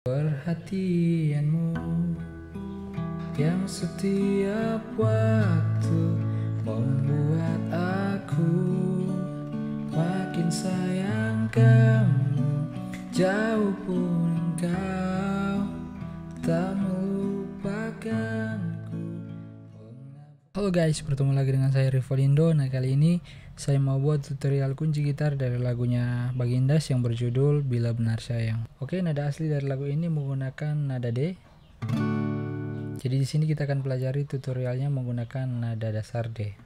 Perhatianmu yang setiap waktu membuat aku makin sayang kamu, jauh pun engkau tak melupakanku. Halo guys, bertemu lagi dengan saya Rivolindo. Nah, kali ini saya mau buat tutorial kunci gitar dari lagunya Bagindas yang berjudul Bila Benar Sayang. Oke, nada asli dari lagu ini menggunakan nada D. Jadi di sini kita akan pelajari tutorialnya menggunakan nada dasar D.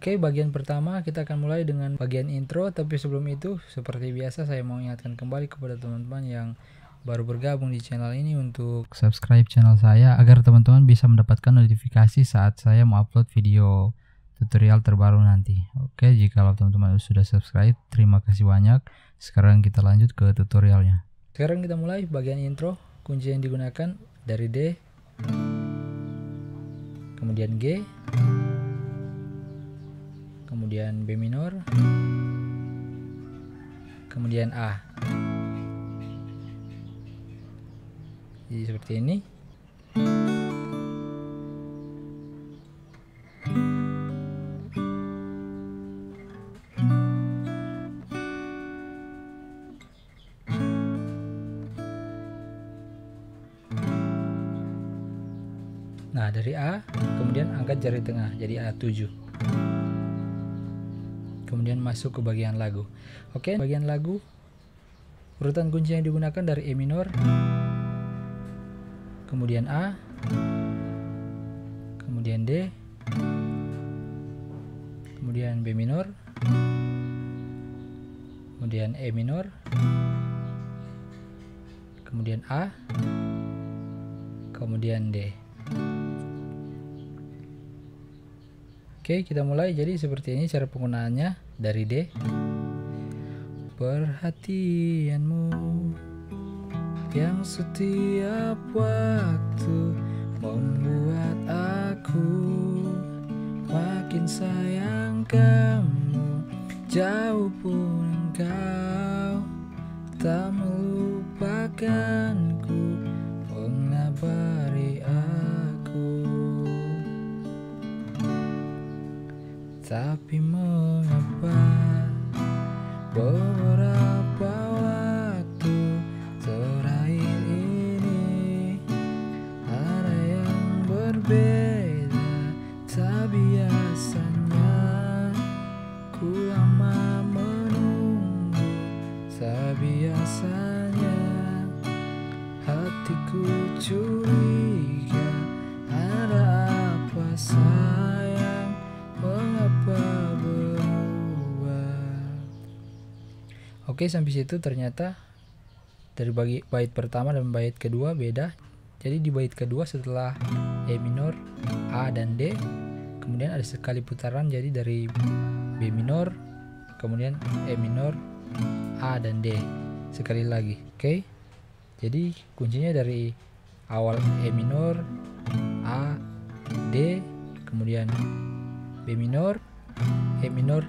Oke, bagian pertama kita akan mulai dengan bagian intro, tapi sebelum itu seperti biasa saya mau ingatkan kembali kepada teman-teman yang baru bergabung di channel ini untuk subscribe channel saya agar teman-teman bisa mendapatkan notifikasi saat saya mau upload video tutorial terbaru nanti. Oke, jika teman-teman sudah subscribe, terima kasih banyak. Sekarang kita lanjut ke tutorialnya. Sekarang kita mulai bagian intro. Kunci yang digunakan dari D, kemudian G, kemudian B minor, kemudian A. Jadi seperti ini. Nah, dari A kemudian angkat jari tengah jadi A7. Kemudian masuk ke bagian lagu. Oke, bagian lagu urutan kunci yang digunakan dari E minor, kemudian A, kemudian D, kemudian B minor, kemudian E minor, kemudian A, kemudian D. Oke, kita mulai. Jadi seperti ini cara penggunaannya dari D. Perhatianmu yang setiap waktu membuat aku makin sayang kamu, jauh pun engkau tak melupakanku, mengabari aku. Tapi mengapa beberapa waktu terakhir ini ada yang berbeda? Tak biasanya ku lama menunggu, tak biasanya hatiku curiga. Ada apa sayang, mengapa berubah? Oke, sampai situ ternyata dari bait pertama dan bait kedua beda. Jadi di bait kedua setelah E minor, A dan D, kemudian ada sekali putaran, jadi dari B minor, kemudian E minor, A dan D sekali lagi. Oke, jadi kuncinya dari awal E minor, A, D, kemudian B minor, E minor,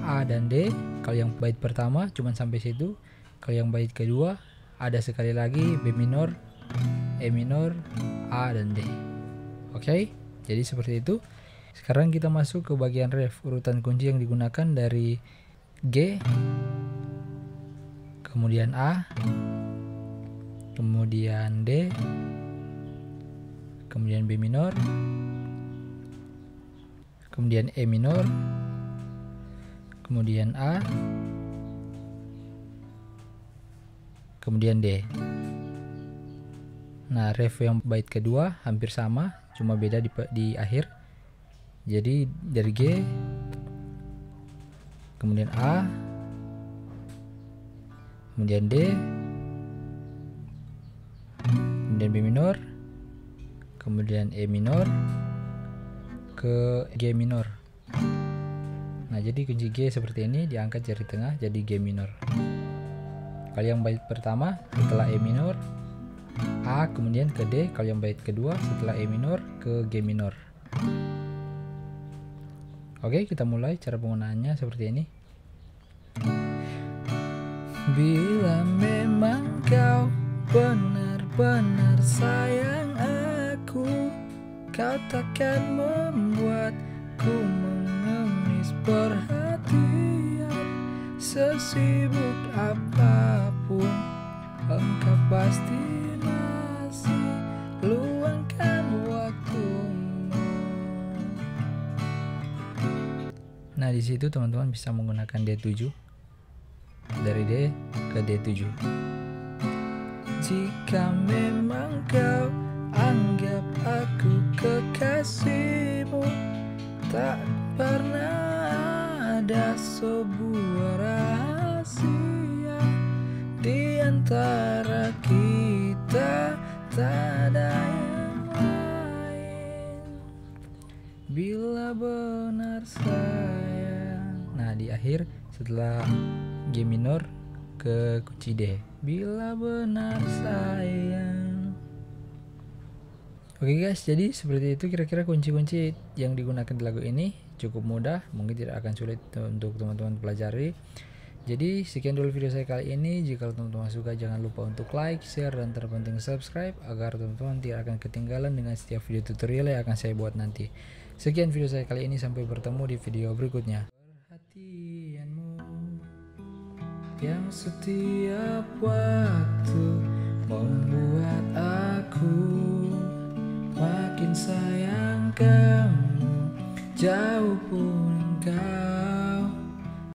A dan D. Kalau yang bait pertama cuman sampai situ. Kalau yang bait kedua ada sekali lagi B minor, E minor, A dan D. Oke, jadi seperti itu. Sekarang kita masuk ke bagian ref. Urutan kunci yang digunakan dari G, kemudian A, kemudian D, kemudian B minor, kemudian E minor, kemudian A, kemudian D. Nah, ref yang bait kedua hampir sama, cuma beda di akhir. Jadi dari G, kemudian A, kemudian D, kemudian B minor, kemudian E minor, ke G minor. Nah, jadi kunci G seperti ini, diangkat jari tengah jadi G minor. Kalau yang bait pertama setelah E minor, A kemudian ke D. Kalau yang bait kedua setelah E minor ke G minor. Oke, kita mulai. Cara penggunaannya seperti ini. Bila memang kau benar-benar sayang aku. Kau takkan membuatku mengemis perhatian. Sesibuk apapun engkau pasti masih luangkan waktumu. Nah, di situ teman-teman bisa menggunakan D7, dari D ke D7. Jika memang kau anggap aku kekasihmu, tak pernah ada sebuah rahasia di antara kita, tak ada yang lain. Bila benar sayang. Nah, di akhir setelah G minor ke kunci D. Bila benar sayang. Oke guys, jadi seperti itu kira-kira kunci-kunci yang digunakan di lagu ini. Cukup mudah, mungkin tidak akan sulit untuk teman-teman pelajari. Jadi sekian dulu video saya kali ini. Jika teman-teman suka, jangan lupa untuk like, share, dan terpenting subscribe agar teman-teman tidak akan ketinggalan dengan setiap video tutorial yang akan saya buat nanti. Sekian video saya kali ini, sampai bertemu di video berikutnya. Perhatianmu yang setiap waktu membuat aku makin sayang kamu, jauh pun kau